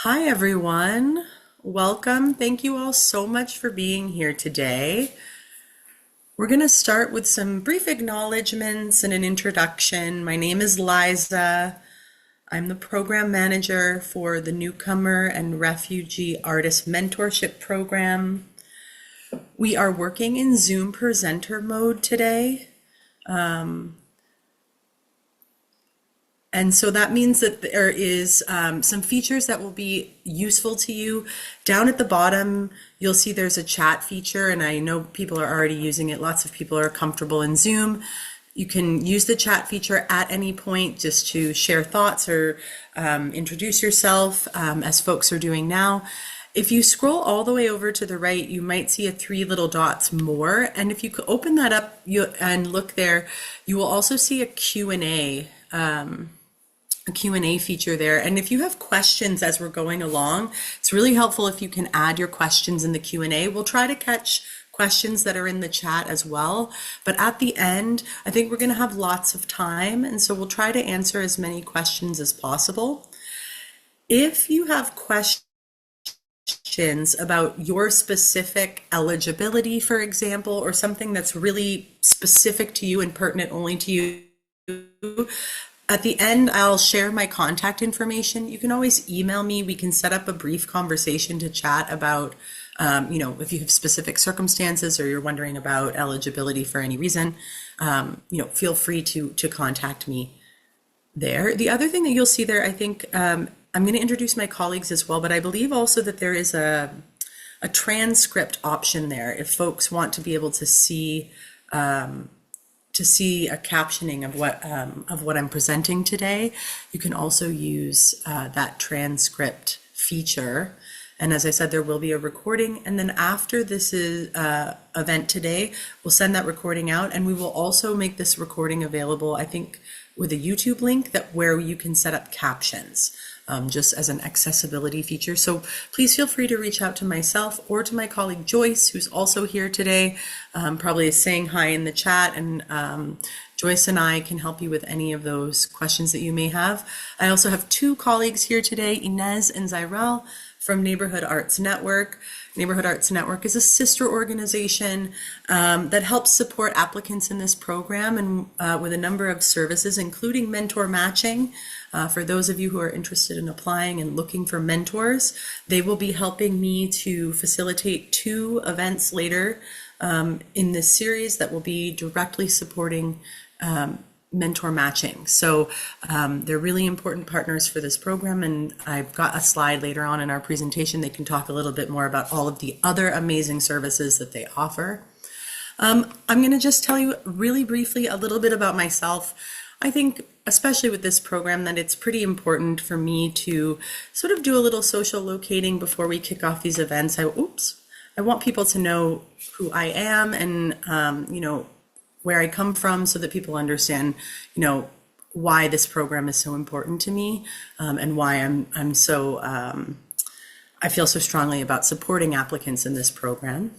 Hi, everyone. Welcome. Thank you all so much for being here today. We're going to start with some brief acknowledgements and an introduction. My name is Liza. I'm the program manager for the Newcomer and Refugee Artist Mentorship Program. We are working in Zoom presenter mode today. And so that means that there is some features that will be useful to you. Down at the bottom, you'll see there's a chat feature, and I know people are already using it. Lots of people are comfortable in Zoom. You can use the chat feature at any point just to share thoughts or introduce yourself, as folks are doing now. If you scroll all the way over to the right, you might see a three little dots more. And if you could open that up and look there, you will also see a Q&A. A Q&A feature there. And if you have questions as we're going along, it's really helpful if you can add your questions in the Q&A. We'll try to catch questions that are in the chat as well. But at the end, I think we're going to have lots of time. And so we'll try to answer as many questions as possible. If you have questions about your specific eligibility, for example, or something that's really specific to you and pertinent only to you, at the end, I'll share my contact information. You can always email me. We can set up a brief conversation to chat about, if you have specific circumstances or you're wondering about eligibility for any reason, feel free to contact me there. The other thing that you'll see there, I think, I'm going to introduce my colleagues as well, but I believe also that there is a transcript option there if folks want to be able to see a captioning of what I'm presenting today. You can also use that transcript feature. And as I said, there will be a recording. And then after this event today, we'll send that recording out, and we will also make this recording available, I think, with a YouTube link where you can set up captions. Just as an accessibility feature. So please feel free to reach out to myself or to my colleague Joyce, who's also here today, probably saying hi in the chat, and Joyce and I can help you with any of those questions that you may have. I also have two colleagues here today, Inez and Zyrel from Neighborhood Arts Network. Neighborhood Arts Network is a sister organization that helps support applicants in this program and with a number of services, including mentor matching. For those of you who are interested in applying and looking for mentors, they will be helping me to facilitate two events later in this series that will be directly supporting mentor matching. So they're really important partners for this program, and I've got a slide later on in our presentation. They can talk a little bit more about all of the other amazing services that they offer. I'm going to just tell you really briefly a little bit about myself. I think, especially with this program, that it's pretty important for me to sort of do a little social locating before we kick off these events. I want people to know who I am and, where I come from, so that people understand, why this program is so important to me, and why I'm so, I feel so strongly about supporting applicants in this program.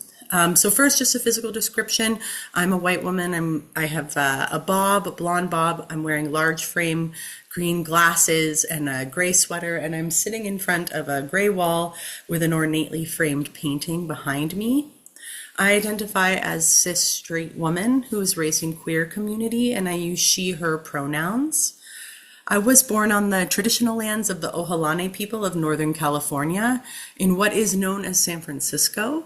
So first, just a physical description. I'm a white woman. I have a blonde bob. I'm wearing large frame green glasses and a gray sweater, and I'm sitting in front of a gray wall with an ornately framed painting behind me. I identify as cis straight woman who is raised in queer community, and I use she, her pronouns. I was born on the traditional lands of the Ohlone people of Northern California in what is known as San Francisco.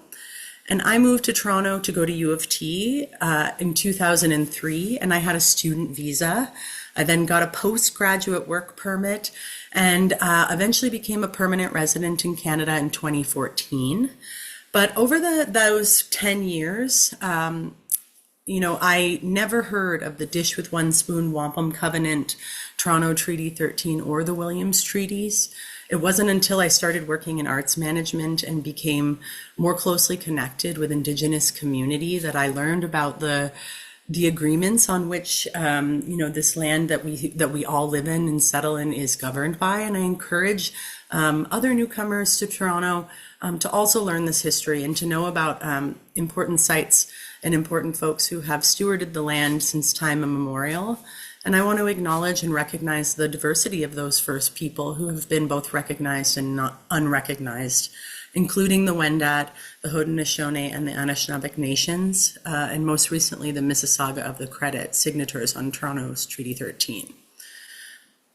And I moved to Toronto to go to U of T in 2003, and I had a student visa. I then got a postgraduate work permit and eventually became a permanent resident in Canada in 2014. But over those 10 years, I never heard of the Dish with One Spoon Wampum Covenant, Toronto Treaty 13, or the Williams Treaties. It wasn't until I started working in arts management and became more closely connected with Indigenous community that I learned about the agreements on which this land that we all live in and settle in is governed by. And I encourage other newcomers to Toronto to also learn this history and to know about important sites and important folks who have stewarded the land since time immemorial. And I want to acknowledge and recognize the diversity of those First People who have been both recognized and not unrecognized, including the Wendat, the Haudenosaunee, and the Anishinaabe Nations, and most recently the Mississauga of the Credit, signatories on Toronto's Treaty 13.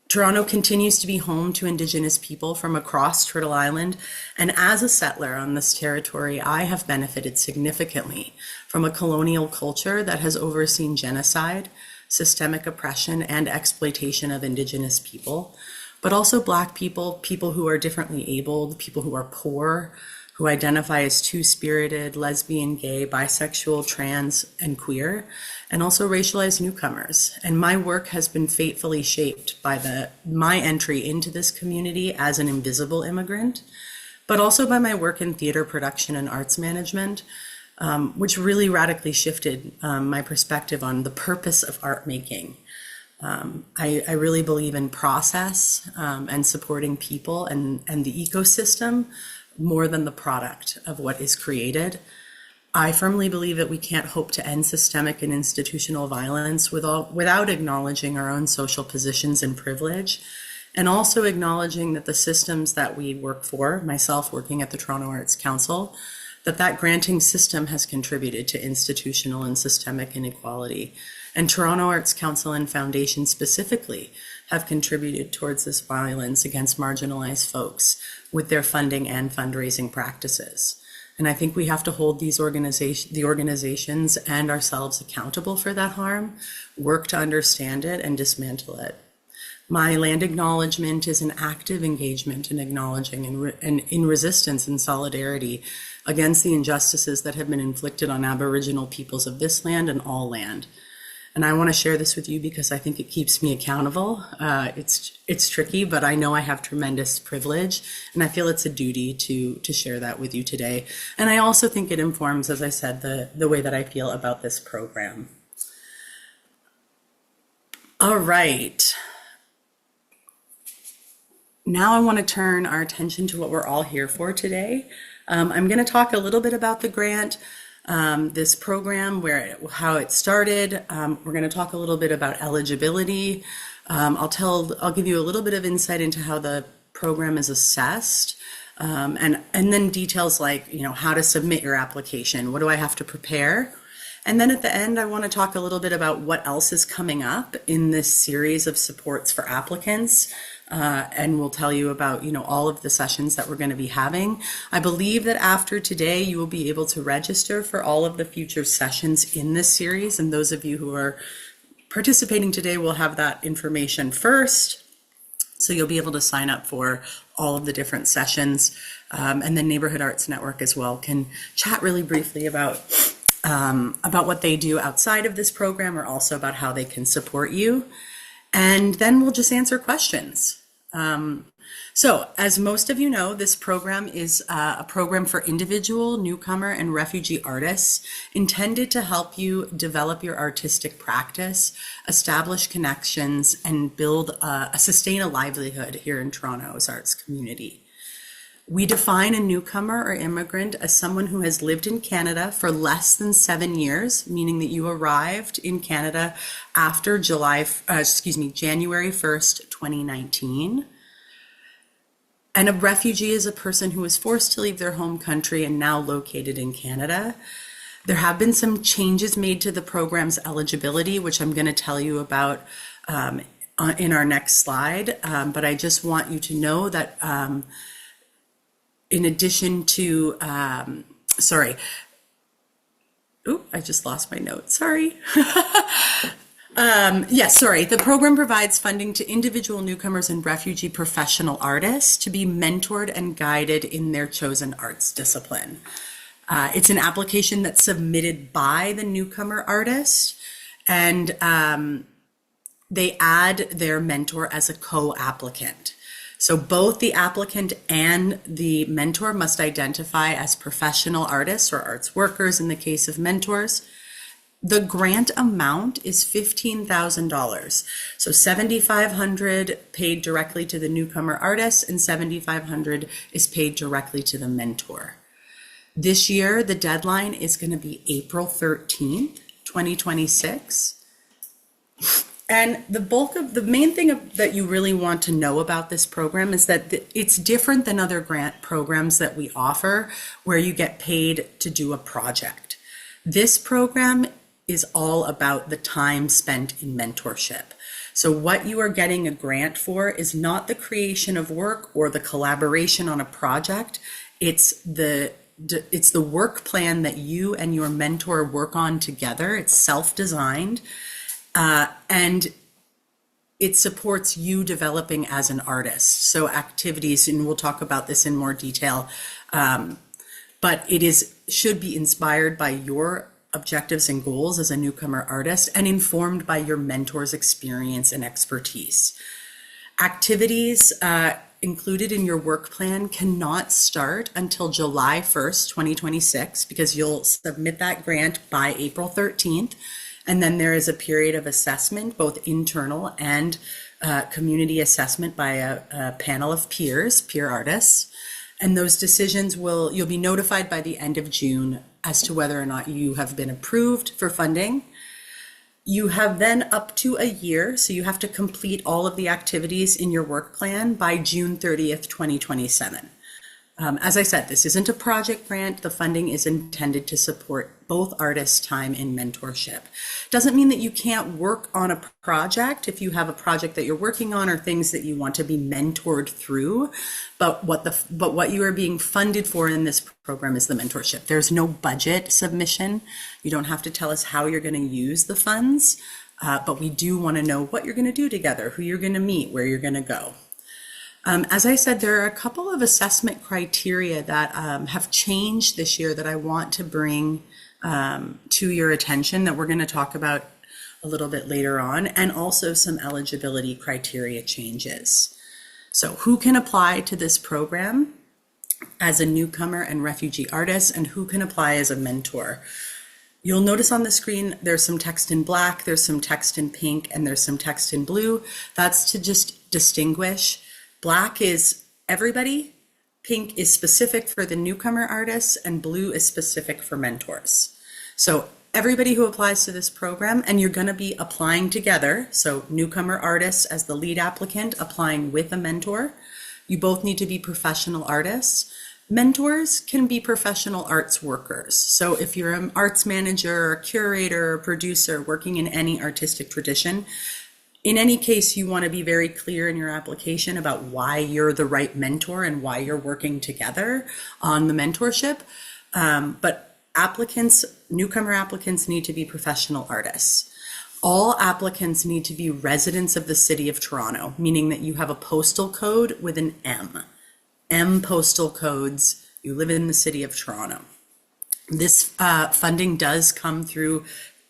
Toronto continues to be home to Indigenous people from across Turtle Island, and as a settler on this territory, I have benefited significantly from a colonial culture that has overseen genocide, systemic oppression, and exploitation of Indigenous people, but also Black people, people who are differently abled, people who are poor, who identify as two-spirited, lesbian, gay, bisexual, trans, and queer, and also racialized newcomers. And my work has been fatefully shaped by my entry into this community as an invisible immigrant, but also by my work in theater production and arts management, which really radically shifted my perspective on the purpose of art making. I really believe in process and supporting people and the ecosystem more than the product of what is created. I firmly believe that we can't hope to end systemic and institutional violence without acknowledging our own social positions and privilege, and also acknowledging that the systems that we work for, myself working at the Toronto Arts Council, that granting system has contributed to institutional and systemic inequality. And Toronto Arts Council and Foundation specifically have contributed towards this violence against marginalized folks with their funding and fundraising practices. And I think we have to hold the organizations and ourselves accountable for that harm, work to understand it, and dismantle it. My land acknowledgement is an active engagement in acknowledging and in resistance and solidarity against the injustices that have been inflicted on Aboriginal peoples of this land and all land. And I want to share this with you because I think it keeps me accountable. It's tricky, but I know I have tremendous privilege, and I feel it's a duty to share that with you today. And I also think it informs, as I said, the way that I feel about this program. All right. Now I want to turn our attention to what we're all here for today. I'm going to talk a little bit about the grant, this program, how it started. We're going to talk a little bit about eligibility. I'll give you a little bit of insight into how the program is assessed, and then details like, how to submit your application. What do I have to prepare? And then at the end, I want to talk a little bit about what else is coming up in this series of supports for applicants. And we'll tell you about, all of the sessions that we're going to be having. I believe that after today, you will be able to register for all of the future sessions in this series. And those of you who are participating today will have that information first. So you'll be able to sign up for all of the different sessions. And then Neighborhood Arts Network as well can chat really briefly about what they do outside of this program, or also about how they can support you. And then we'll just answer questions. So as most of you know, this program is a program for individual, newcomer, and refugee artists intended to help you develop your artistic practice, establish connections, and sustain a livelihood here in Toronto's arts community. We define a newcomer or immigrant as someone who has lived in Canada for less than 7 years, meaning that you arrived in Canada after January 1st, 2019. And a refugee is a person who was forced to leave their home country and now located in Canada. There have been some changes made to the program's eligibility, which I'm going to tell you about in our next slide. But I just want you to know that in addition to, I just lost my note, sorry. The program provides funding to individual newcomers and refugee professional artists to be mentored and guided in their chosen arts discipline. It's an application that's submitted by the newcomer artist, and they add their mentor as a co-applicant. So both the applicant and the mentor must identify as professional artists or arts workers in the case of mentors. The grant amount is $15,000. So $7,500 paid directly to the newcomer artist, and $7,500 is paid directly to the mentor. This year, the deadline is going to be April 13th, 2026. And the main thing that you really want to know about this program is that it's different than other grant programs that we offer where you get paid to do a project. This program is all about the time spent in mentorship. So what you are getting a grant for is not the creation of work or the collaboration on a project. It's the work plan that you and your mentor work on together. It's self-designed, and it supports you developing as an artist. So activities, and we'll talk about this in more detail, but should be inspired by your objectives and goals as a newcomer artist and informed by your mentor's experience and expertise. Activities included in your work plan cannot start until July 1st, 2026, because you'll submit that grant by April 13th. And then there is a period of assessment, both internal and community assessment by a panel of peer artists. And those decisions you'll be notified by the end of June as to whether or not you have been approved for funding. You have then up to a year, so you have to complete all of the activities in your work plan by June 30th, 2027. As I said, this isn't a project grant. The funding is intended to support both artists' time in mentorship. Doesn't mean that you can't work on a project if you have a project that you're working on or things that you want to be mentored through. But what you are being funded for in this program is the mentorship. There's no budget submission. You don't have to tell us how you're going to use the funds, but we do want to know what you're going to do together, who you're going to meet, where you're going to go. As I said, there are a couple of assessment criteria that have changed this year that I want to bring to your attention that we're going to talk about a little bit later on, and also some eligibility criteria changes. So who can apply to this program as a newcomer and refugee artist, and who can apply as a mentor? You'll notice on the screen there's some text in black, there's some text in pink, and there's some text in blue. That's to just distinguish. Black is everybody, pink is specific for the newcomer artists, and blue is specific for mentors. So everybody who applies to this program, and you're going to be applying together, so newcomer artists as the lead applicant applying with a mentor. You both need to be professional artists. Mentors can be professional arts workers. So if you're an arts manager, or curator, or producer working in any artistic tradition, in any case, you want to be very clear in your application about why you're the right mentor and why you're working together on the mentorship. But newcomer applicants need to be professional artists. All applicants need to be residents of the City of Toronto, meaning that you have a postal code with an M. M postal codes, you live in the City of Toronto. This funding does come through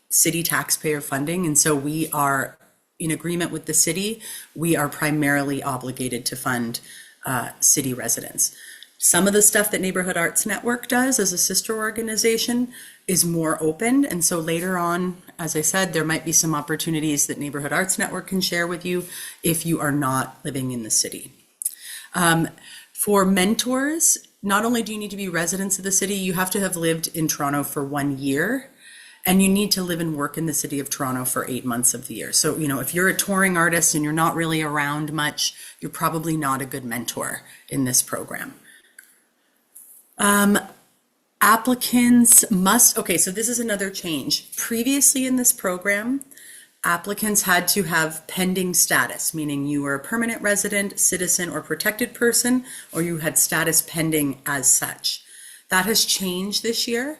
city taxpayer funding, and so we are in agreement with the city. We are primarily obligated to fund city residents. Some of the stuff that Neighborhood Arts Network does as a sister organization is more open. And so later on, as I said, there might be some opportunities that Neighborhood Arts Network can share with you if you are not living in the city. For mentors, not only do you need to be residents of the city, you have to have lived in Toronto for 1 year. And you need to live and work in the City of Toronto for 8 months of the year. So, if you're a touring artist and you're not really around much, you're probably not a good mentor in this program. Applicants must, so this is another change. Previously in this program, applicants had to have pending status, meaning you were a permanent resident, citizen, or protected person, or you had status pending as such. That has changed this year.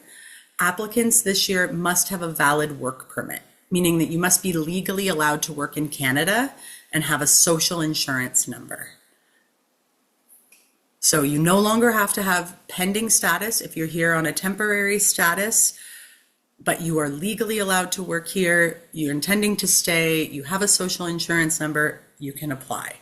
Applicants this year must have a valid work permit, meaning that you must be legally allowed to work in Canada and have a social insurance number. So you no longer have to have pending status if you're here on a temporary status, but you are legally allowed to work here, you're intending to stay, you have a social insurance number, you can apply.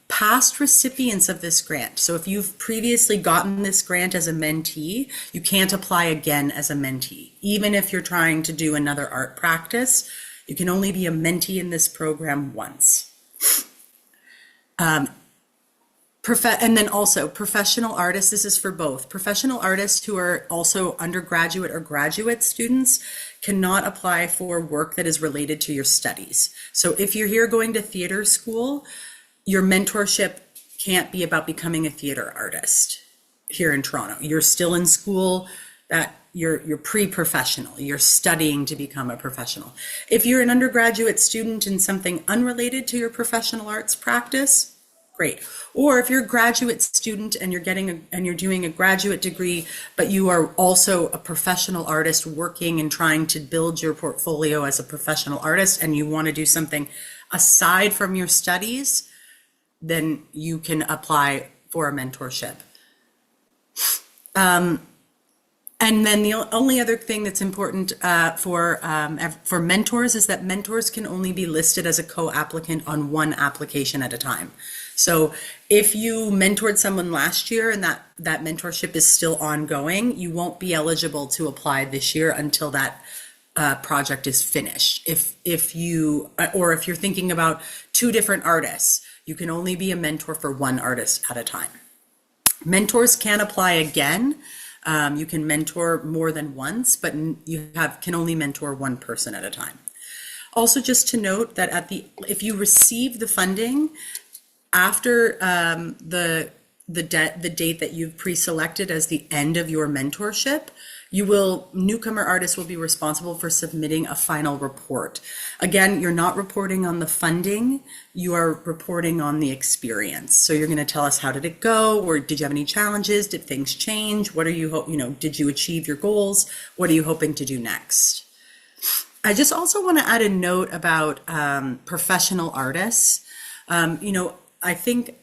Past recipients of this grant. So if you've previously gotten this grant as a mentee, you can't apply again as a mentee. Even if you're trying to do another art practice, you can only be a mentee in this program once. And then also professional artists, this is for both. Professional artists who are also undergraduate or graduate students cannot apply for work that is related to your studies. So if you're here going to theater school, your mentorship can't be about becoming a theater artist here in Toronto. You're still in school, that you're pre-professional, you're studying to become a professional. If you're an undergraduate student in something unrelated to your professional arts practice, great. Or if you're a graduate student and you're doing a graduate degree, but you are also a professional artist working and trying to build your portfolio as a professional artist, and you want to do something aside from your studies, then you can apply for a mentorship. And then the only other thing that's important for mentors is that mentors can only be listed as a co-applicant on one application at a time. So if you mentored someone last year and that mentorship is still ongoing, you won't be eligible to apply this year until that project is finished. If you're thinking about two different artists, you can only be a mentor for one artist at a time. Mentors can apply again. You can mentor more than once, but you can only mentor one person at a time. Also, just to note that if you receive the funding after the date that you've pre-selected as the end of your mentorship, Newcomer artists will be responsible for submitting a final report. Again, you're not reporting on the funding, you are reporting on the experience. So you're going to tell us, how did it go? Or did you have any challenges? Did things change? What are you, did you achieve your goals? What are you hoping to do next? I just also want to add a note about professional artists. I think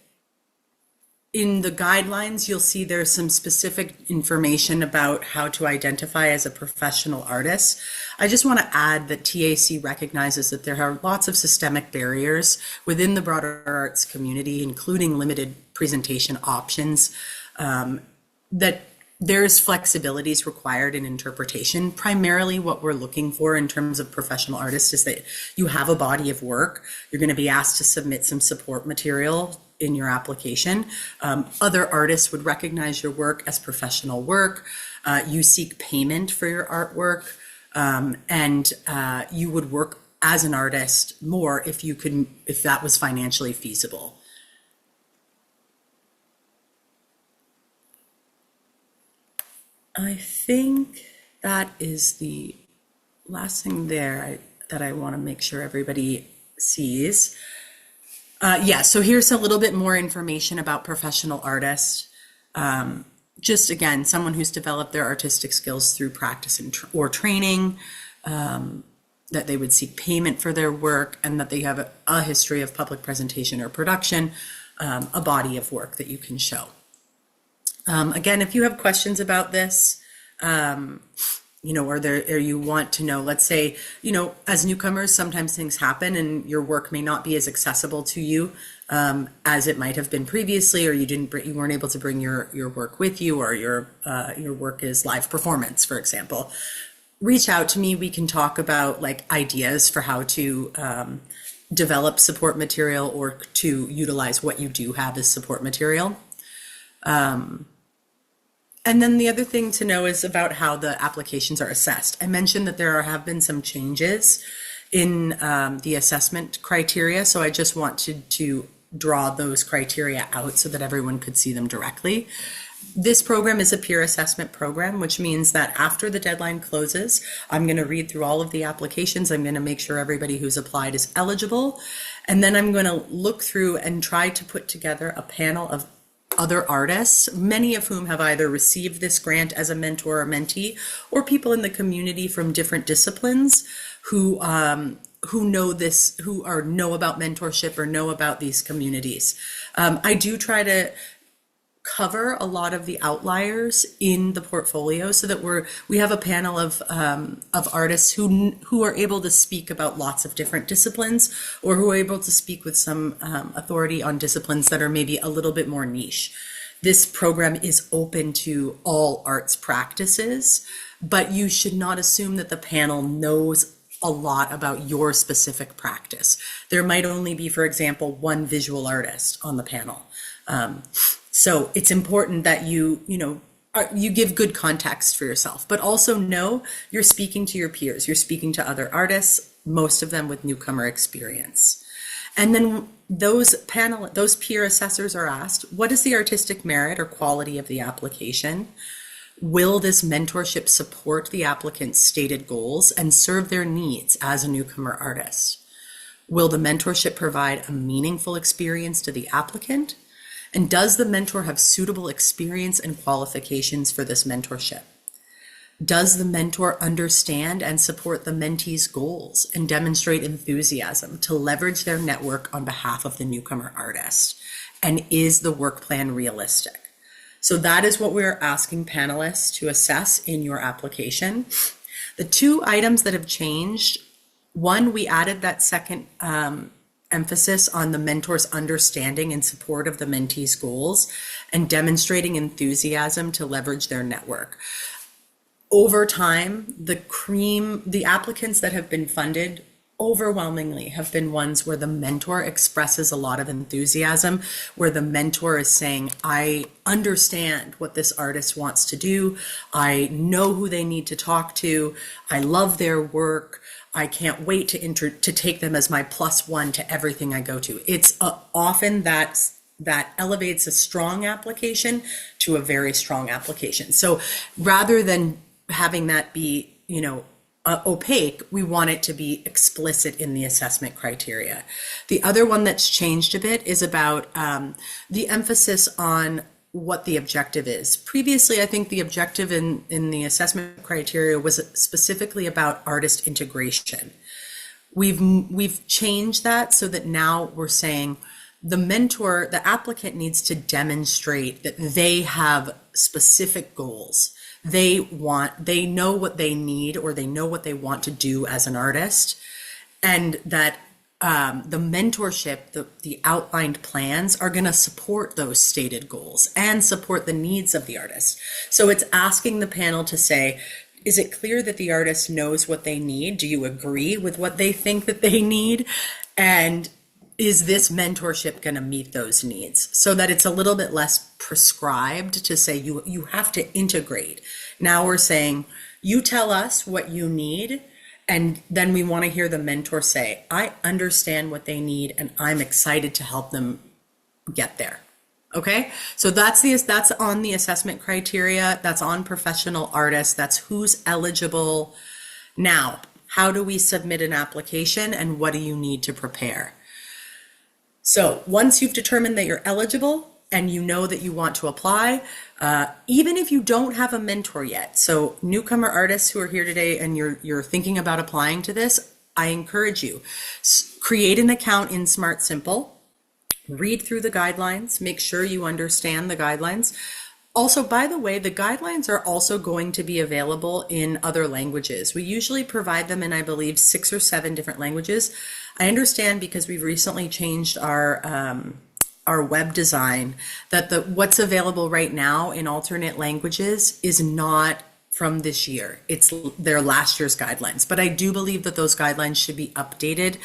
in the guidelines, you'll see there's some specific information about how to identify as a professional artist. I just want to add that TAC recognizes that there are lots of systemic barriers within the broader arts community, including limited presentation options, that there's flexibilities required in interpretation. Primarily what we're looking for in terms of professional artists is that you have a body of work. You're going to be asked to submit some support material in your application. Other artists would recognize your work as professional work. You seek payment for your artwork, and you would work as an artist more if that was financially feasible. I think that is the last thing there that I want to make sure everybody sees. So here's a little bit more information about professional artists. Just again, someone who's developed their artistic skills through practice or training, that they would seek payment for their work, and that they have a history of public presentation or production, a body of work that you can show. Again, if you have questions about this, or you want to know, let's say, as newcomers, sometimes things happen and your work may not be as accessible to you as it might have been previously, or you weren't able to bring your work with you, or your work is live performance, for example. Reach out to me. We can talk about ideas for how to develop support material or to utilize what you do have as support material. And then the other thing to know is about how the applications are assessed. I mentioned that there have been some changes in the assessment criteria, so I just wanted to draw those criteria out so that everyone could see them directly. This program is a peer assessment program, which means that after the deadline closes, I'm going to read through all of the applications. I'm going to make sure everybody who's applied is eligible, and then I'm going to look through and try to put together a panel of other artists, many of whom have either received this grant as a mentor or mentee, or people in the community from different disciplines who know this, who know about mentorship or know about these communities. I do try to cover a lot of the outliers in the portfolio so that we have a panel of artists who are able to speak about lots of different disciplines, or who are able to speak with some authority on disciplines that are maybe a little bit more niche. This program is open to all arts practices, but you should not assume that the panel knows a lot about your specific practice. There might only be, for example, one visual artist on the panel. So it's important that you give good context for yourself, but also know you're speaking to your peers, you're speaking to other artists, most of them with newcomer experience. And then those peer assessors are asked, what is the artistic merit or quality of the application? Will this mentorship support the applicant's stated goals and serve their needs as a newcomer artist? Will the mentorship provide a meaningful experience to the applicant? And does the mentor have suitable experience and qualifications for this mentorship? Does the mentor understand and support the mentee's goals and demonstrate enthusiasm to leverage their network on behalf of the newcomer artist? And is the work plan realistic? So that is what we're asking panelists to assess in your application. The two items that have changed, one, we added that second emphasis on the mentor's understanding and support of the mentee's goals and demonstrating enthusiasm to leverage their network. Over time, the applicants that have been funded overwhelmingly have been ones where the mentor expresses a lot of enthusiasm, where the mentor is saying, I understand what this artist wants to do. I know who they need to talk to. I love their work. I can't wait to take them as my +1 to everything I go to. It's often that elevates a strong application to a very strong application. So rather than having that be, opaque, we want it to be explicit in the assessment criteria. The other one that's changed a bit is about the emphasis on what the objective is. Previously, I think the objective in the assessment criteria was specifically about artist integration. We've changed that so that now we're saying the applicant needs to demonstrate that they have specific goals. They know what they need, or they know what they want to do as an artist, and that the mentorship, the outlined plans are going to support those stated goals and support the needs of the artist. So it's asking the panel to say, is it clear that the artist knows what they need? Do you agree with what they think that they need? And is this mentorship going to meet those needs? So that it's a little bit less prescribed to say you have to integrate. Now we're saying, you tell us what you need, and then we want to hear the mentor say, I understand what they need and I'm excited to help them get there. Okay, so that's on the assessment criteria, that's on professional artists, that's who's eligible. Now, how do we submit an application and what do you need to prepare? So once you've determined that you're eligible and you know that you want to apply, even if you don't have a mentor yet, so newcomer artists who are here today and you're thinking about applying to this, I encourage you, create an account in Smart Simple, read through the guidelines, make sure you understand the guidelines. Also, by the way, the guidelines are also going to be available in other languages. We usually provide them in, I believe, 6 or 7 different languages. I understand, because we've recently changed our web design, that what's available right now in alternate languages is not from this year. It's their last year's guidelines. But I do believe that those guidelines should be updated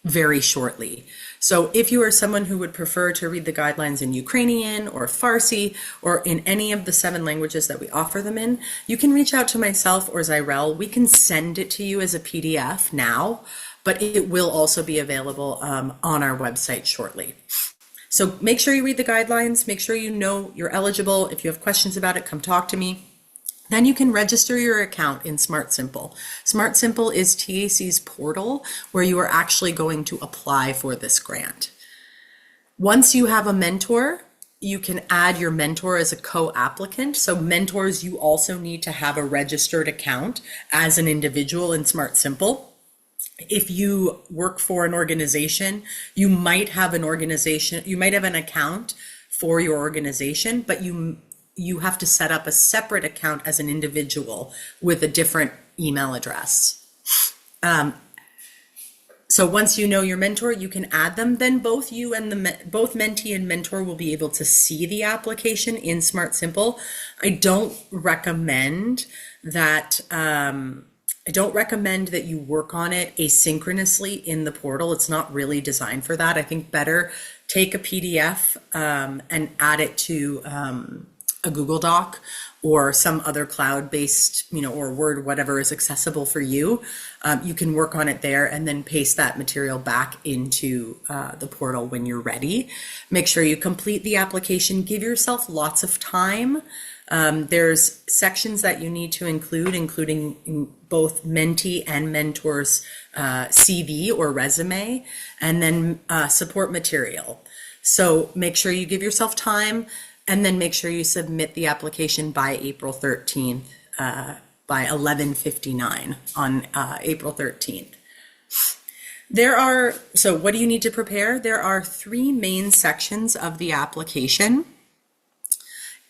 very shortly. So if you are someone who would prefer to read the guidelines in Ukrainian or Farsi or in any of the 7 languages that we offer them in, you can reach out to myself or Zyrel. We can send it to you as a PDF now, but it will also be available on our website shortly. So make sure you read the guidelines, make sure you know you're eligible. If you have questions about it, come talk to me. Then you can register your account in Smart Simple. Smart Simple is TAC's portal where you are actually going to apply for this grant. Once you have a mentor, you can add your mentor as a co-applicant. So mentors, you also need to have a registered account as an individual in Smart Simple. If you work for an organization, you might have an account for your organization, but you have to set up a separate account as an individual with a different email address. So once you know your mentor, you can add them. Then both you and both mentee and mentor will be able to see the application in Smart Simple. I don't recommend that I don't recommend that you work on it asynchronously in the portal. It's not really designed for that. I think better take a PDF and add it to a Google Doc or some other cloud-based, or Word, whatever is accessible for you. You can work on it there and then paste that material back into the portal when you're ready. Make sure you complete the application. Give yourself lots of time. There's sections that you need to include, including in both mentee and mentor's CV or resume, and then support material. So make sure you give yourself time, and then make sure you submit the application by April 13th, by 11:59 on April 13th. So what do you need to prepare? There are 3 main sections of the application.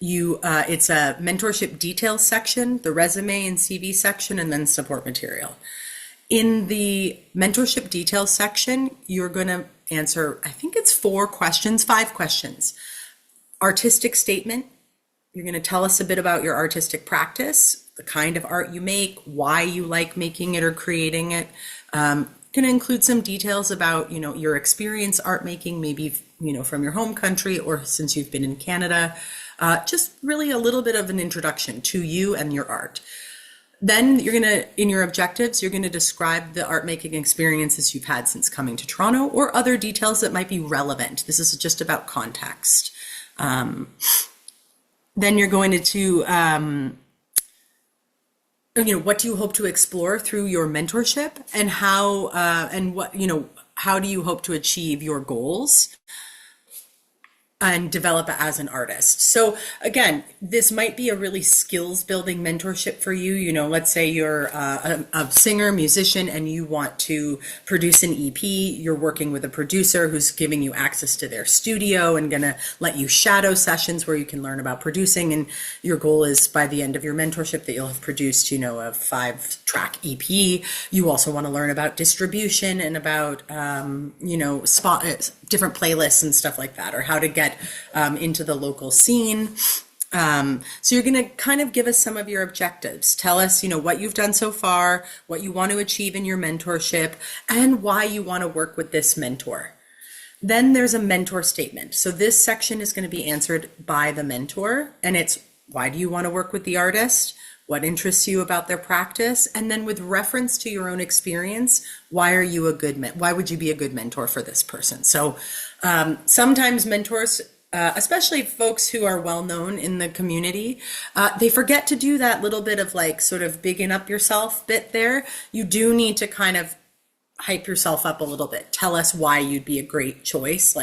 It's a mentorship details section, the resume and CV section, and then support material. In the mentorship details section, you're going to answer, I think it's 5 questions. Artistic statement. You're going to tell us a bit about your artistic practice, the kind of art you make, why you like making it or creating it. Going to include some details about, your experience art making, maybe, from your home country or since you've been in Canada. Just really a little bit of an introduction to you and your art. Then in your objectives, you're going to describe the art making experiences you've had since coming to Toronto or other details that might be relevant. This is just about context. Then you're going to, what do you hope to explore through your mentorship, and how, how do you hope to achieve your goals and develop as an artist? So again, this might be a really skills building mentorship for you. Let's say you're a singer, musician, and you want to produce an EP. You're working with a producer who's giving you access to their studio and gonna let you shadow sessions where you can learn about producing. And your goal is by the end of your mentorship that you'll have produced, a 5-track EP. You also want to learn about distribution and about, different playlists and stuff like that, or how to get into the local scene. So you're going to kind of give us some of your objectives. Tell us, what you've done so far, what you want to achieve in your mentorship, and why you want to work with this mentor. Then there's a mentor statement. So this section is going to be answered by the mentor, and it's, why do you want to work with the artist? What interests you about their practice? And then with reference to your own experience, why would you be a good mentor for this person? So sometimes mentors, especially folks who are well known in the community, they forget to do that little bit of sort of bigging up yourself bit there. You do need to kind of hype yourself up a little bit. Tell us why you'd be a great choice.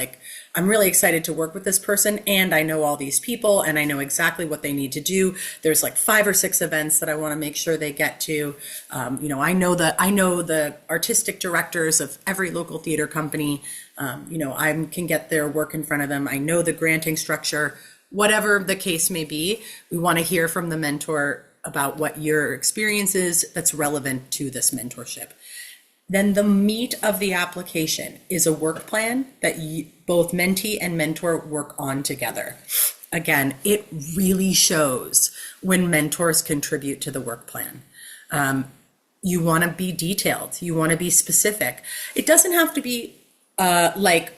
I'm really excited to work with this person, and I know all these people, and I know exactly what they need to do. There's 5 or 6 events that I want to make sure they get to. I know the artistic directors of every local theater company. I can get their work in front of them. I know the granting structure. Whatever the case may be, we want to hear from the mentor about what your experience is that's relevant to this mentorship. Then the meat of the application is a work plan that both mentee and mentor work on together. Again, it really shows when mentors contribute to the work plan. You want to be detailed. You want to be specific. It doesn't have to be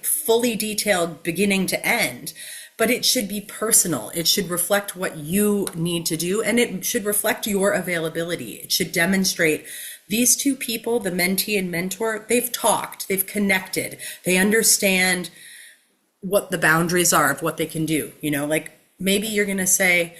fully detailed beginning to end, but it should be personal. It should reflect what you need to do, and it should reflect your availability. It should demonstrate these 2 people, the mentee and mentor, they've talked, they've connected, they understand what the boundaries are of what they can do. Maybe you're going to say,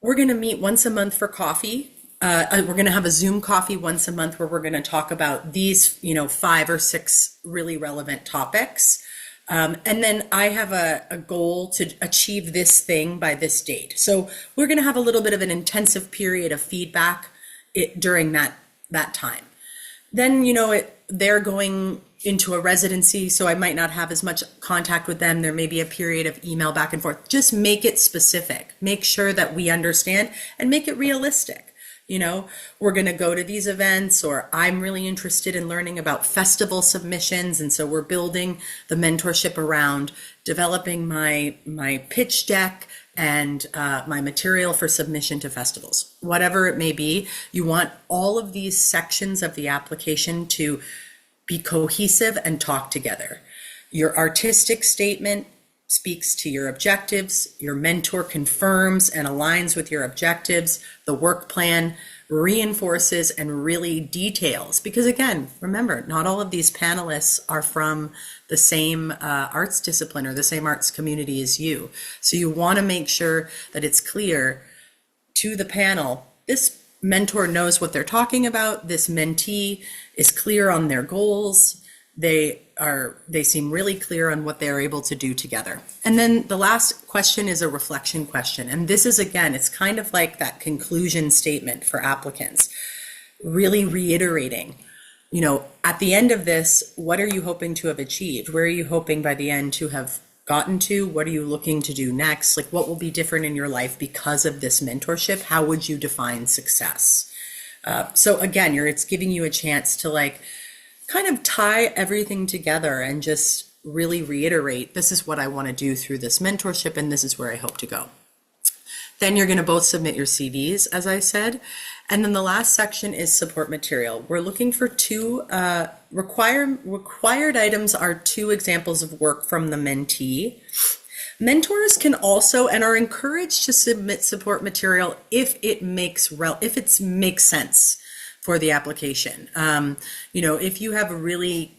we're going to meet once a month for coffee. We're going to have a Zoom coffee once a month where we're going to talk about these, 5 or 6 really relevant topics. And then I have a goal to achieve this thing by this date. So we're going to have a little bit of an intensive period of feedback during that time. Then, they're going into a residency, so I might not have as much contact with them. There may be a period of email back and forth. Just make it specific. Make sure that we understand and make it realistic. We're going to go to these events, or I'm really interested in learning about festival submissions. And so we're building the mentorship around developing my pitch deck, and my material for submission to festivals, whatever it may be. You want all of these sections of the application to be cohesive and talk together. Your artistic statement speaks to your objectives. Your mentor confirms and aligns with your objectives. The work plan reinforces and really details. Because again, remember, not all of these panelists are from the same arts discipline or the same arts community as you. So you want to make sure that it's clear to the panel, this mentor knows what they're talking about. This mentee is clear on their goals. They seem really clear on what they're able to do together. And then the last question is a reflection question. And this is, again, it's kind of like that conclusion statement for applicants, really reiterating, at the end of this, what are you hoping to have achieved? Where are you hoping by the end to have gotten to? What are you looking to do next? Like, what will be different in your life because of this mentorship? How would you define success? So again, it's giving you a chance to kind of tie everything together and just really reiterate, this is what I want to do through this mentorship, and this is where I hope to go. Then you're going to both submit your CVs, as I said. And then the last section is support material. We're looking for two required items are 2 examples of work from the mentee. Mentors can also and are encouraged to submit support material if it makes sense for the application. If you have really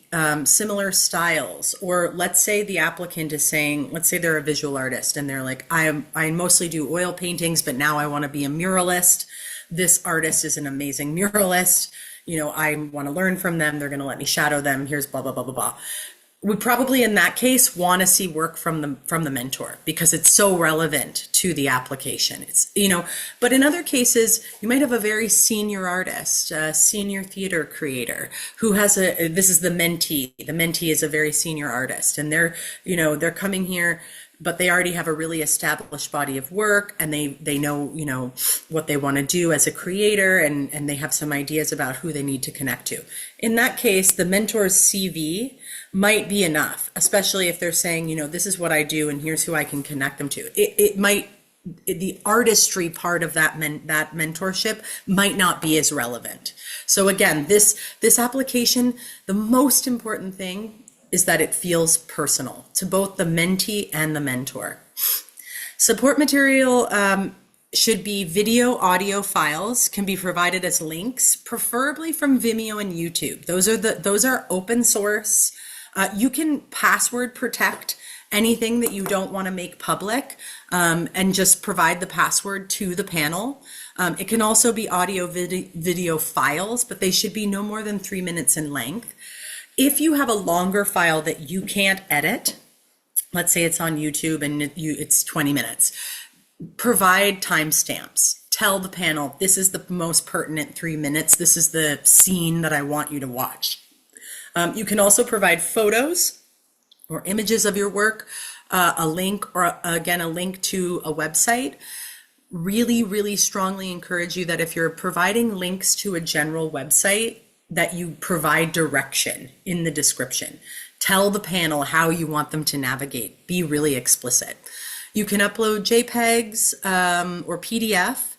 similar styles, or let's say the applicant is saying, let's say they're a visual artist and they're like, I mostly do oil paintings, but now I want to be a muralist. This artist is an amazing muralist. I want to learn from them. They're going to let me shadow them. Here's blah, blah, blah, blah, blah. We probably in that case want to see work from the mentor because it's so relevant to the application. It's, but in other cases, you might have a very senior artist, a senior theater creator who has this is the mentee. The mentee is a very senior artist, and they're coming here, but they already have a really established body of work, and they know, what they want to do as a creator, and they have some ideas about who they need to connect to. In that case, the mentor's CV might be enough, especially if they're saying, this is what I do and here's who I can connect them to. The artistry part of that mentorship might not be as relevant. So again, this application, the most important thing is that it feels personal to both the mentee and the mentor. Support material should be video, audio files, can be provided as links, preferably from Vimeo and YouTube. Those are open source. You can password protect anything that you don't want to make public, and just provide the password to the panel. It can also be audio video files, but they should be no more than 3 minutes in length. If you have a longer file that you can't edit, let's say it's on YouTube and it's 20 minutes, provide timestamps. Tell the panel, this is the most pertinent 3 minutes. This is the scene that I want you to watch. You can also provide photos or images of your work, a link, or again, a link to a website. Really, really strongly encourage you that if you're providing links to a general website, that you provide direction in the description. Tell the panel how you want them to navigate. Be really explicit. You can upload JPEGs or PDF,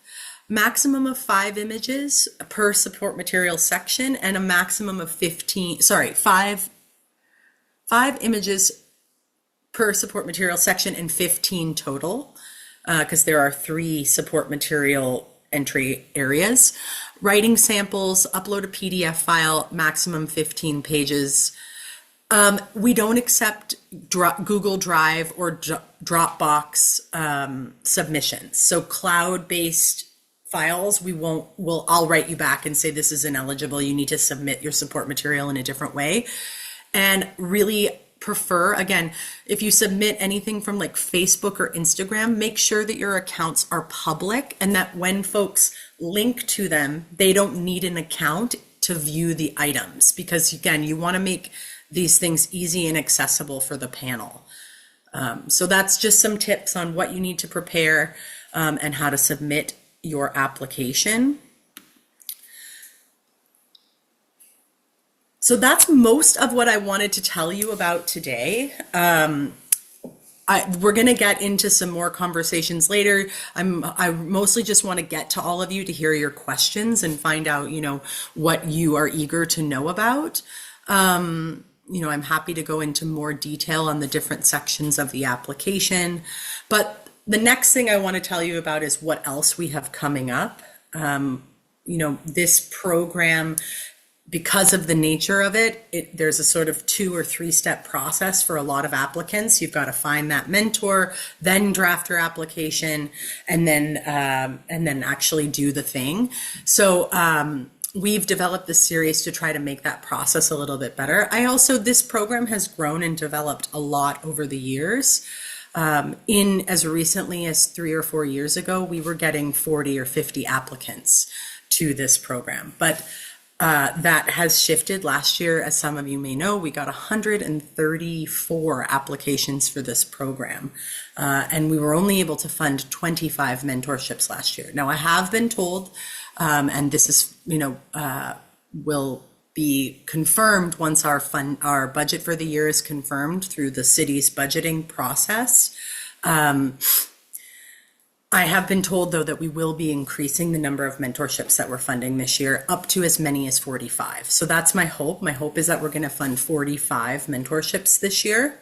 maximum of 5 images per support material section, and a maximum of 5 images per support material section and 15 total, because there are 3 support material entry areas. Writing samples, upload a PDF file, maximum 15 pages. We don't accept Google Drive or Dropbox submissions. So cloud-based files, I'll write you back and say this is ineligible. You need to submit your support material in a different way. And really prefer, again, if you submit anything from like Facebook or Instagram, make sure that your accounts are public and that when folks link to them, they don't need an account to view the items, because again, you want to make these things easy and accessible for the panel. So that's just some tips on what you need to prepare and how to submit your application. So that's most of what I wanted to tell you about today. we're going to get into some more conversations later. I mostly just want to get to all of you to hear your questions and find out, what you are eager to know about. I'm happy to go into more detail on the different sections of the application. But the next thing I want to tell you about is what else we have coming up. This program, because of the nature of it, there's a sort of 2 or 3 step process for a lot of applicants. You've got to find that mentor, then draft your application, and then actually do the thing. So we've developed this series to try to make that process a little bit better. This program has grown and developed a lot over the years. In as recently as 3 or 4 years ago, we were getting 40 or 50 applicants to this program, but that has shifted. Last year, as some of you may know, we got 134 applications for this program, and we were only able to fund 25 mentorships last year. Now, I have been told, and this is, will be confirmed once our budget for the year is confirmed through the city's budgeting process. I have been told, though, that we will be increasing the number of mentorships that we're funding this year up to as many as 45. So that's my hope. My hope is that we're going to fund 45 mentorships this year.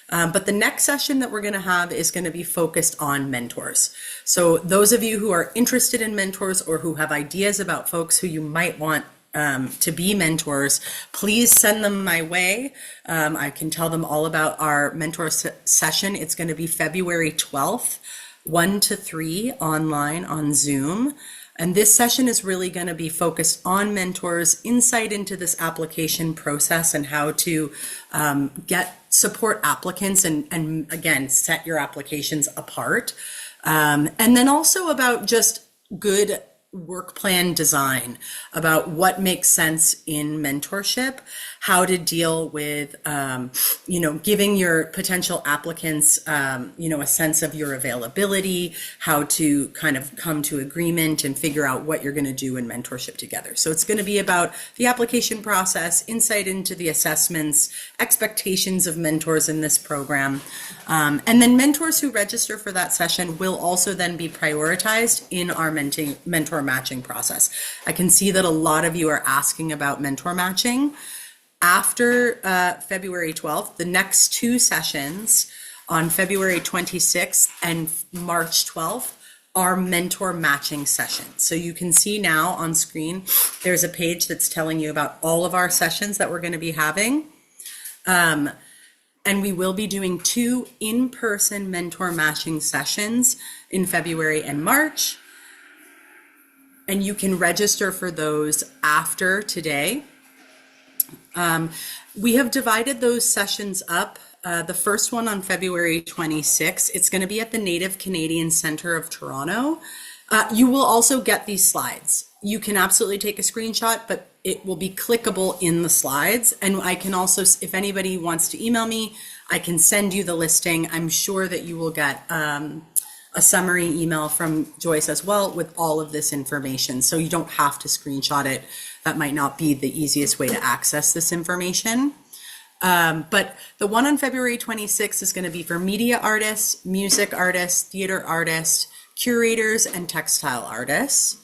But the next session that we're going to have is going to be focused on mentors. So those of you who are interested in mentors or who have ideas about folks who you might want to be mentors, please send them my way. I can tell them all about our mentor session. It's going to be February 12th. 1 to 3 online on Zoom. And this session is really going to be focused on mentors, insight into this application process and how to support applicants and again, set your applications apart. And then also about just good work plan design, about what makes sense in mentorship, how to deal with, giving your potential applicants, a sense of your availability, how to kind of come to agreement and figure out what you're going to do in mentorship together. So it's going to be about the application process, insight into the assessments, expectations of mentors in this program. And then mentors who register for that session will also then be prioritized in our mentor matching process. I can see that a lot of you are asking about mentor matching. After February 12th, the next 2 sessions on February 26th and March 12th are mentor matching sessions. So you can see now on screen, there's a page that's telling you about all of our sessions that we're going to be having. And we will be doing 2 in-person mentor matching sessions in February and March. And you can register for those after today. We have divided those sessions up. The first one on February 26th, it's going to be at the Native Canadian Centre of Toronto. You will also get these slides. You can absolutely take a screenshot, but it will be clickable in the slides. And I can also, if anybody wants to email me, I can send you the listing. I'm sure that you will get a summary email from Joyce as well with all of this information. So you don't have to screenshot it. That might not be the easiest way to access this information. But the one on February 26th is going to be for media artists, music artists, theater artists, curators, and textile artists.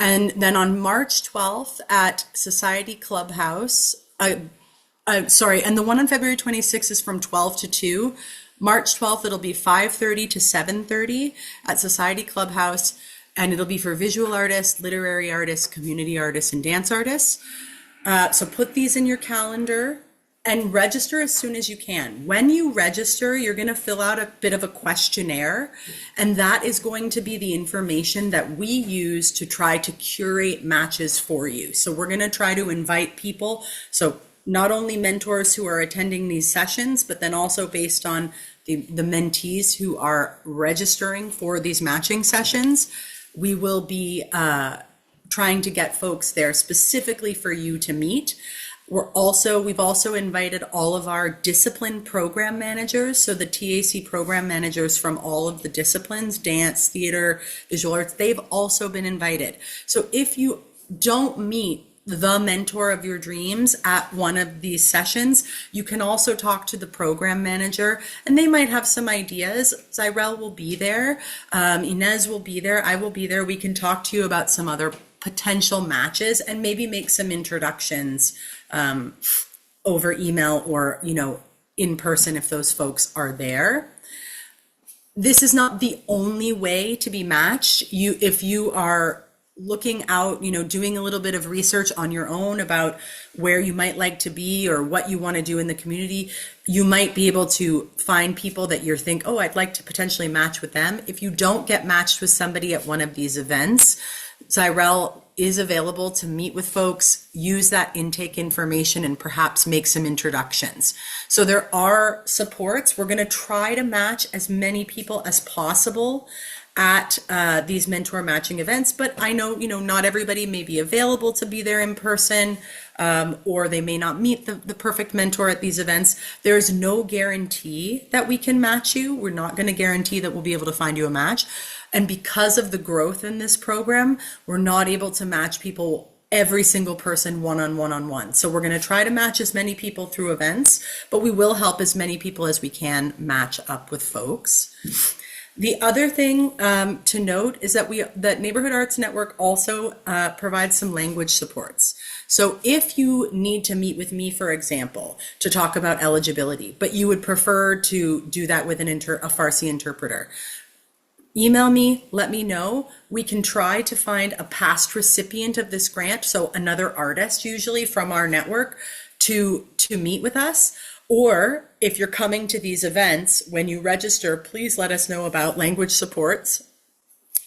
And then on March 12th at Society Clubhouse, and the one on February 26th is from 12 to 2. March 12th, it'll be 5:30 to 7:30 at Society Clubhouse, and it'll be for visual artists, literary artists, community artists, and dance artists. So put these in your calendar and register as soon as you can. When you register, you're going to fill out a bit of a questionnaire, and that is going to be the information that we use to try to curate matches for you. So we're going to try to invite people. So not only mentors who are attending these sessions, but then also based on the mentees who are registering for these matching sessions, we will be trying to get folks there specifically for you to meet. We've also invited all of our discipline program managers. So the TAC program managers from all of the disciplines, dance, theater, visual arts, they've also been invited. So if you don't meet the mentor of your dreams at one of these sessions, you can also talk to the program manager, and they might have some ideas. Zyrel will be there, Inez will be there, I will be there. We can talk to you about some other potential matches and maybe make some introductions over email or, in person if those folks are there. This is not the only way to be matched. If you are looking out, doing a little bit of research on your own about where you might like to be or what you want to do in the community, you might be able to find people that you think, oh, I'd like to potentially match with them. If you don't get matched with somebody at one of these events, Zyrel is available to meet with folks, use that intake information, and perhaps make some introductions. So there are supports. We're going to try to match as many people as possible at these mentor matching events, but I know, not everybody may be available to be there in person, or they may not meet the perfect mentor at these events. There's no guarantee that we can match you. We're not going to guarantee that we'll be able to find you a match. And because of the growth in this program, we're not able to match people, every single person one-on-one. So we're going to try to match as many people through events, but we will help as many people as we can match up with folks. The other thing to note is that that Neighborhood Arts Network also provides some language supports. So if you need to meet with me, for example, to talk about eligibility, but you would prefer to do that with a Farsi interpreter, email me, let me know. We can try to find a past recipient of this grant, so another artist usually from our network, to meet with us. Or if you're coming to these events, when you register, please let us know about language supports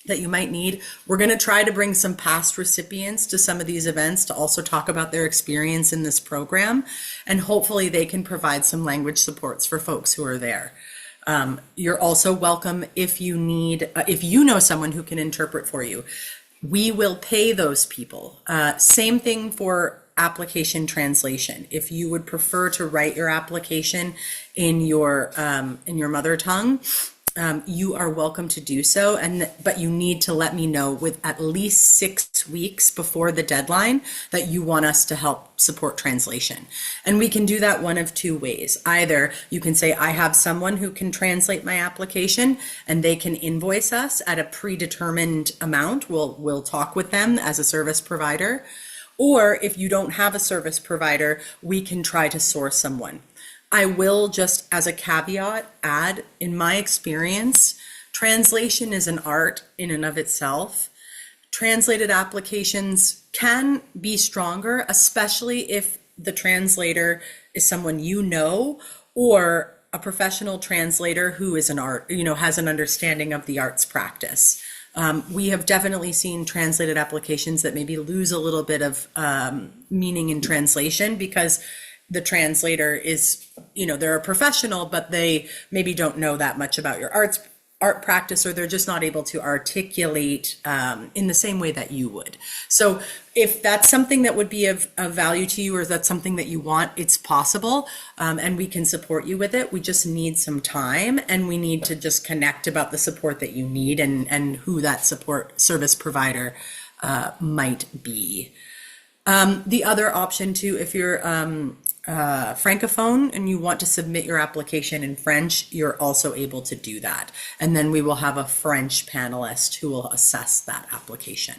that you might need. We're going to try to bring some past recipients to some of these events to also talk about their experience in this program, and hopefully they can provide some language supports for folks who are there. You're also welcome if you know someone who can interpret for you. We will pay those people. Same thing for application translation. If you would prefer to write your application in your mother tongue, you are welcome to do so, but you need to let me know with at least 6 weeks before the deadline that you want us to help support translation. And we can do that one of two ways. Either you can say, I have someone who can translate my application and they can invoice us at a predetermined amount. We'll talk with them as a service provider. Or if you don't have a service provider, we can try to source someone. I will just, as a caveat, add, in my experience, translation is an art in and of itself. Translated applications can be stronger, especially if the translator is someone you know, or a professional translator who is has an understanding of the arts practice. We have definitely seen translated applications that maybe lose a little bit of meaning in translation because the translator is, they're a professional, but they maybe don't know that much about your art practice, or they're just not able to articulate in the same way that you would. So if that's something that would be of value to you, or if that's something that you want, it's possible, and we can support you with it. We just need some time, and we need to just connect about the support that you need and who that support service provider might be. The other option too, if you're Francophone and you want to submit your application in French, you're also able to do that. And then we will have a French panelist who will assess that application.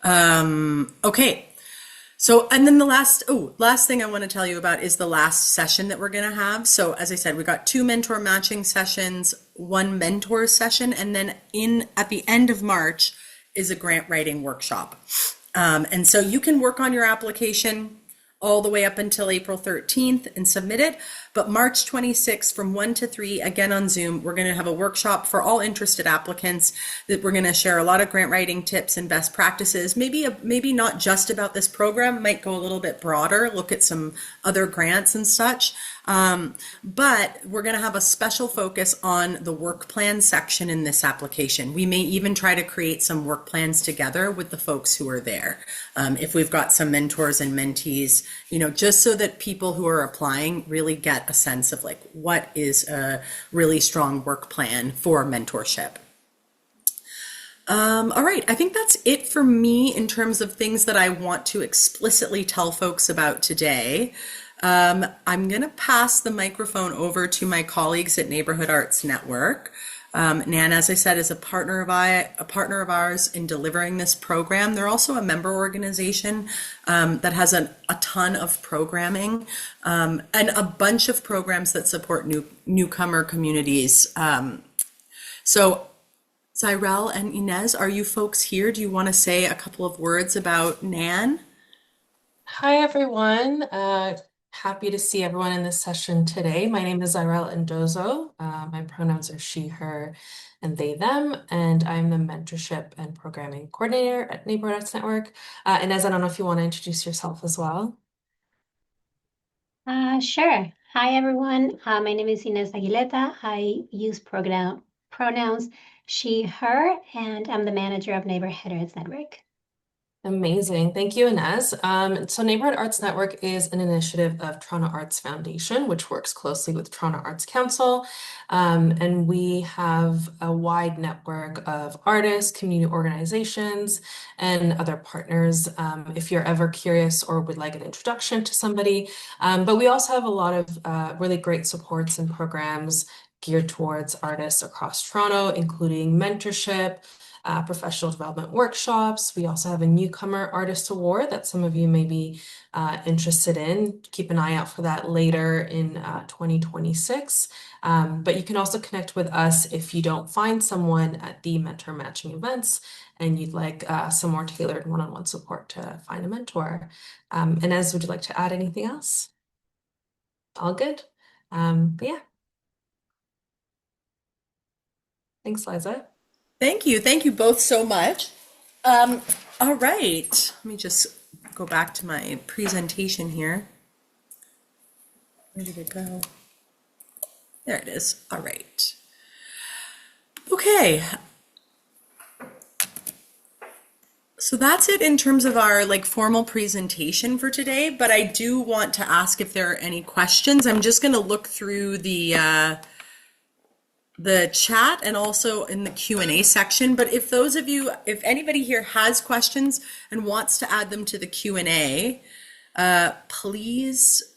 Okay. So, and then the last thing I want to tell you about is the last session that we're going to have. So as I said, we got 2 mentor matching sessions, 1 mentor session, and then at the end of March is a grant writing workshop. And so you can work on your application all the way up until April 13th and submit it. But March 26th from 1 to 3, again on Zoom, we're going to have a workshop for all interested applicants that we're going to share a lot of grant writing tips and best practices. Maybe not just about this program, might go a little bit broader, look at some other grants and such. But we're going to have a special focus on the work plan section in this application. We may even try to create some work plans together with the folks who are there. If we've got some mentors and mentees, just so that people who are applying really get a sense of what is a really strong work plan for mentorship. All right, I think that's it for me in terms of things that I want to explicitly tell folks about today. I'm going to pass the microphone over to my colleagues at Neighborhood Arts Network. Nan, as I said, is a partner of ours in delivering this program. They're also a member organization that has a ton of programming and a bunch of programs that support newcomer communities. So Zyrel and Inez, are you folks here? Do you want to say a couple of words about Nan? Hi, everyone. Happy to see everyone in this session today. My name is Zyrel Endozo. My pronouns are she, her, and they, them, and I'm the Mentorship and Programming Coordinator at Neighborhood Arts Network. Inez, I don't know if you want to introduce yourself as well. Sure. Hi, everyone. My name is Inez Aguileta. I use pronouns she, her, and I'm the manager of Neighborhood Arts Network. Amazing. Thank you, Inez. So Neighborhood Arts Network is an initiative of Toronto Arts Foundation, which works closely with Toronto Arts Council. And we have a wide network of artists, community organizations, and other partners if you're ever curious or would like an introduction to somebody. But we also have a lot of really great supports and programs geared towards artists across Toronto, including mentorship, professional development workshops. We also have a Newcomer Artist Award that some of you may be interested in. Keep an eye out for that later in 2026. But you can also connect with us if you don't find someone at the mentor matching events and you'd like some more tailored one-on-one support to find a mentor. Inez, would you like to add anything else? All good. But yeah, thanks, Liza. Thank you. Thank you both so much. All right. Let me just go back to my presentation here. Where did it go? There it is. All right. Okay. So that's it in terms of our formal presentation for today, but I do want to ask if there are any questions. I'm just going to look through the chat and also in the Q&A section. But if if anybody here has questions and wants to add them to the Q&A, please